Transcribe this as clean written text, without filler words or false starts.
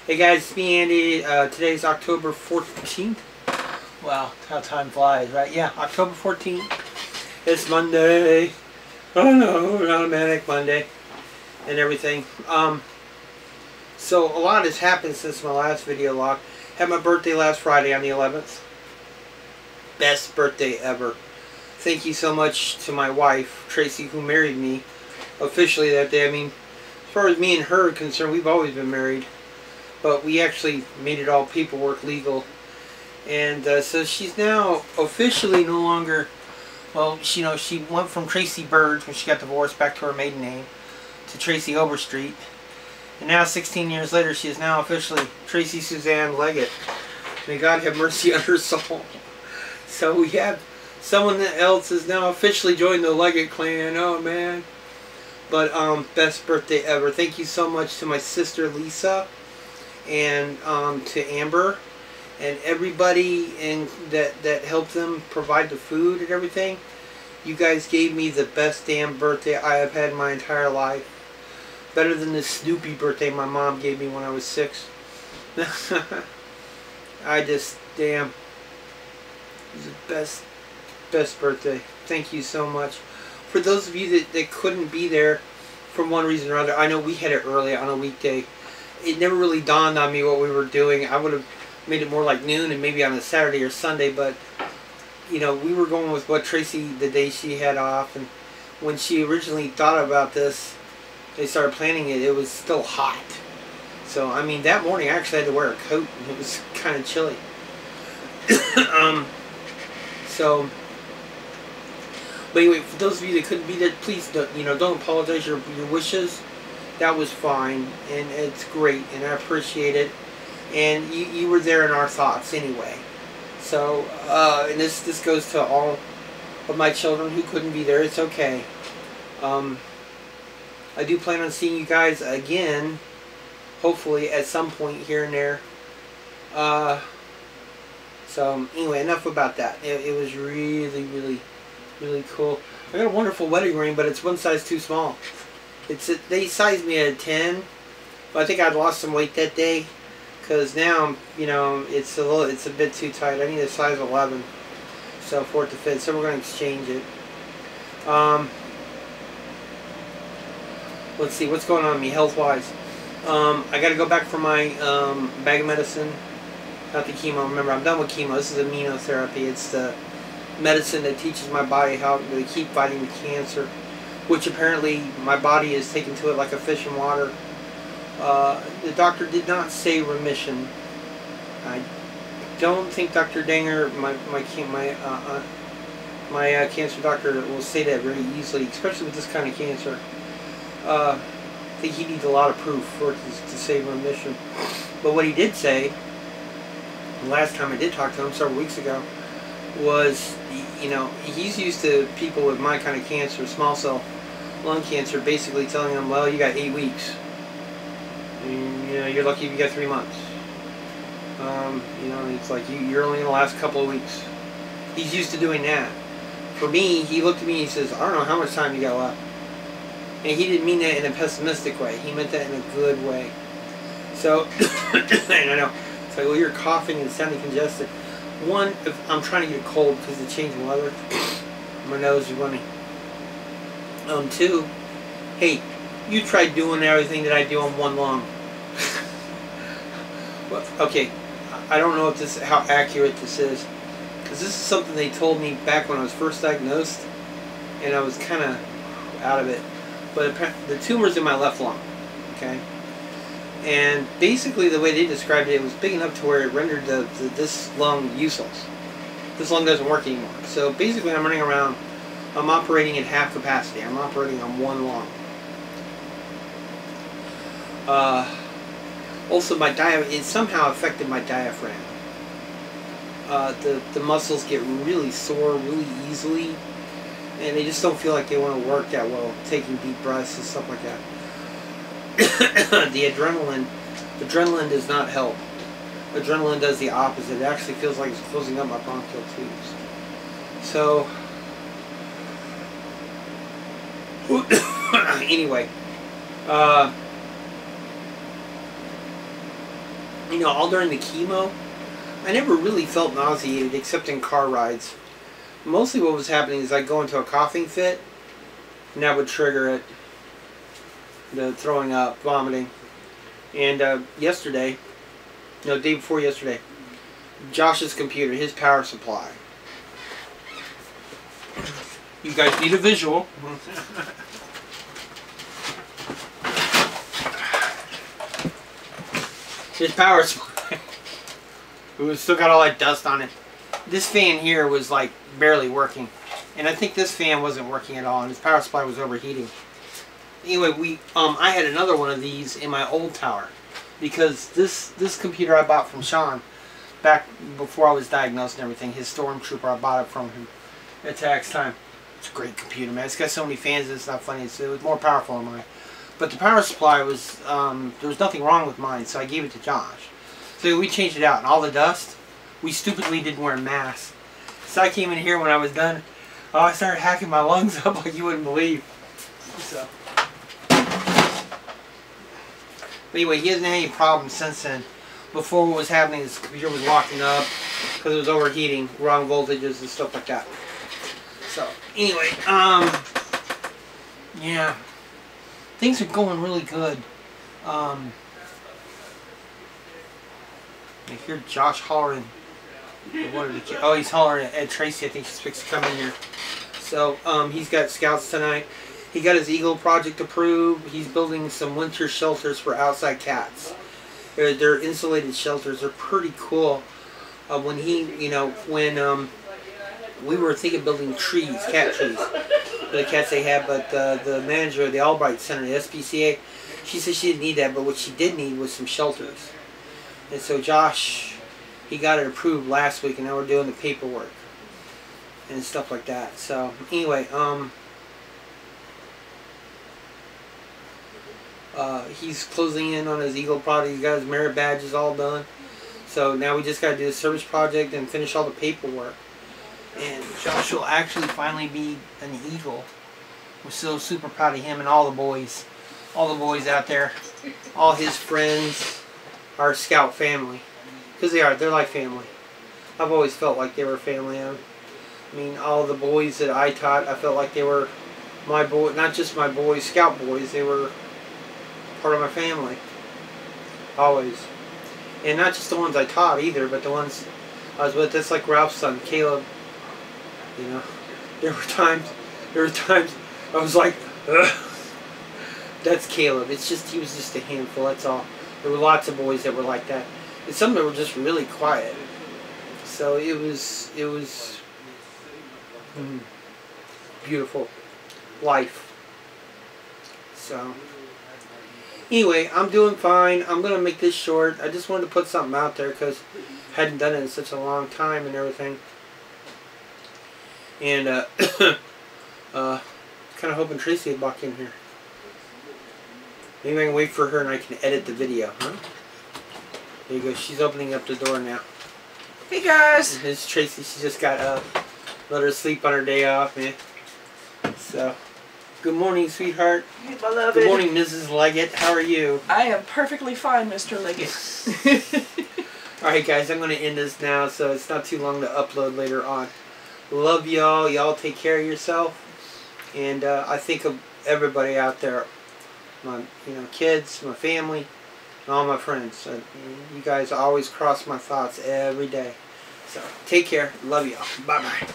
Hey guys, it's me Andy. Today's October 14th. Wow, how time flies, right? Yeah, October 14th. It's Monday. Oh no, not a manic Monday and everything. So a lot has happened since my last video log. Had my birthday last Friday on the 11th. Best birthday ever. Thank you so much to my wife, Tracy, who married me officially that day. I mean, as far as me and her are concerned, we've always been married. But we actually made it all paperwork legal. And so she's now officially no longer, well, she went from Tracy Birds when she got divorced back to her maiden name to Tracy Overstreet. And now 16 years later, she is now officially Tracy Suzanne Leggett. May God have mercy on her soul. So we have someone else has now officially joined the Leggett clan. Oh man. But best birthday ever. Thank you so much to my sister Lisa. And to Amber and everybody that helped them provide the food and everything. You guys gave me the best damn birthday I have had in my entire life. Better than the Snoopy birthday my mom gave me when I was 6. I just, damn. It was the best birthday. Thank you so much. For those of you that couldn't be there for one reason or other, I know we had it early on a weekday. It never really dawned on me what we were doing. I would have made it more like noon and maybe on a Saturday or Sunday, but you know, we were going with what Tracy, the day she had off, and when she originally thought about this, they started planning it, it was still hot. So, I mean, that morning I actually had to wear a coat and it was kind of chilly. But anyway, for those of you that couldn't be there, please don't apologize your wishes. That was fine, and it's great, and I appreciate it. And you were there in our thoughts anyway. So, and this goes to all of my children who couldn't be there. It's okay. I do plan on seeing you guys again, hopefully at some point here and there. So anyway, enough about that. It was really, really, really cool. I got a wonderful wedding ring, but it's one size too small. They sized me at a 10, but I think I'd lost some weight that day, because now, it's a bit too tight. I need a size 11, so for it to fit. So we're going to exchange it. Let's see what's going on with me health-wise. I got to go back for my bag of medicine, not the chemo. Remember, I'm done with chemo. This is immunotherapy. It's the medicine that teaches my body how to keep fighting the cancer, which apparently my body is taken to it like a fish in water. The doctor did not say remission. I don't think Dr. Danger, my cancer doctor, will say that very easily, especially with this kind of cancer. I think he needs a lot of proof for it to say remission. But what he did say, the last time I did talk to him several weeks ago, was, he's used to people with my kind of cancer, small cell lung cancer, basically telling them, well, you got 8 weeks. And, you're lucky if you got 3 months. It's like you're only in the last couple of weeks. He's used to doing that. For me, he looked at me and he says, I don't know how much time you got left. And he didn't mean that in a pessimistic way. He meant that in a good way. So, and I know, it's like, well, you're coughing and sounding congested. One, if I'm trying to get a cold because of the change in weather. My nose is running. 2, hey, you tried doing everything that I do on one lung. Well, okay, I don't know if how accurate this is, because this is something they told me back when I was first diagnosed, and I was kind of out of it. But the tumor's in my left lung, okay? And basically the way they described it, it was big enough to where it rendered this lung useless. This lung doesn't work anymore. So basically I'm running around, I'm operating at half capacity. I'm operating on one lung. Also my it somehow affected my diaphragm. The muscles get really sore really easily, and they just don't feel like they want to work that well, taking deep breaths and stuff like that. The adrenaline does not help. Adrenaline does the opposite. It actually feels like it's closing up my bronchial tubes. So, anyway, You know, all during the chemo, I never really felt nauseated except in car rides. Mostly what was happening is I'd go into a coughing fit, and that would trigger it. The throwing up, vomiting. And yesterday, no, day before yesterday, Josh's computer, his power supply. You guys need a visual. His power supply. It still got all that dust on it. This fan here was like barely working. And I think this fan wasn't working at all, and his power supply was overheating. Anyway, I had another one of these in my old tower. Because this computer I bought from Sean back before I was diagnosed and everything, his Stormtrooper, I bought it from him at tax time. It's a great computer, man. It's got so many fans, it's not funny. It was more powerful than mine. But the power supply was, there was nothing wrong with mine, so I gave it to Josh. So we changed it out, and all the dust, we stupidly didn't wear masks. So I came in here when I was done, I started hacking my lungs up like you wouldn't believe. So. But anyway, he hasn't had any problems since then. Before what was happening, his computer was locking up because it was overheating, wrong voltages and stuff like that. So, anyway, yeah. Things are going really good. I hear Josh hollering. Oh, he's hollering at Tracy. I think she's fixed to come in here. So, he's got scouts tonight. He got his Eagle project approved. He's building some winter shelters for outside cats. They're insulated shelters. They're pretty cool. When we were thinking of building trees, cat trees, for the cats they have, but the manager of the Albright Center, the SPCA, she said she didn't need that, but what she did need was some shelters. And so Josh, he got it approved last week, and now we're doing the paperwork and stuff like that. So anyway, he's closing in on his Eagle project. He's got his merit badges all done. So now we just got to do the service project and finish all the paperwork. And Josh will actually finally be an Eagle. We're so super proud of him and all the boys. All the boys out there. All his friends. Our scout family. Because they are. They're like family. I've always felt like they were family. I mean, all the boys that I taught, I felt like they were my boy. Not just my boys, scout boys. They were part of my family. Always. And not just the ones I taught either, but the ones I was with. That's like Ralph's son, Caleb. You know, there were times I was like, ugh. That's Caleb. It's just, he was just a handful, that's all. There were lots of boys that were like that. And some that were just really quiet. So it was beautiful life. So anyway, I'm doing fine. I'm going to make this short. I just wanted to put something out there because I hadn't done it in such a long time and everything. And kind of hoping Tracy would walk in here. Maybe I can wait for her and I can edit the video, huh? There you go. She's opening up the door now. Hey guys! This is Tracy. She just got up. Let her sleep on her day off, man. So, good morning, sweetheart. Hey, beloved. Good morning, Mrs. Leggett. How are you? I am perfectly fine, Mr. Leggett. Alright, guys. I'm going to end this now, so it's not too long to upload later on. Love y'all. Y'all take care of yourself. And I think of everybody out there. My kids, my family, and all my friends. You guys always cross my thoughts every day. So, take care. Love y'all. Bye-bye.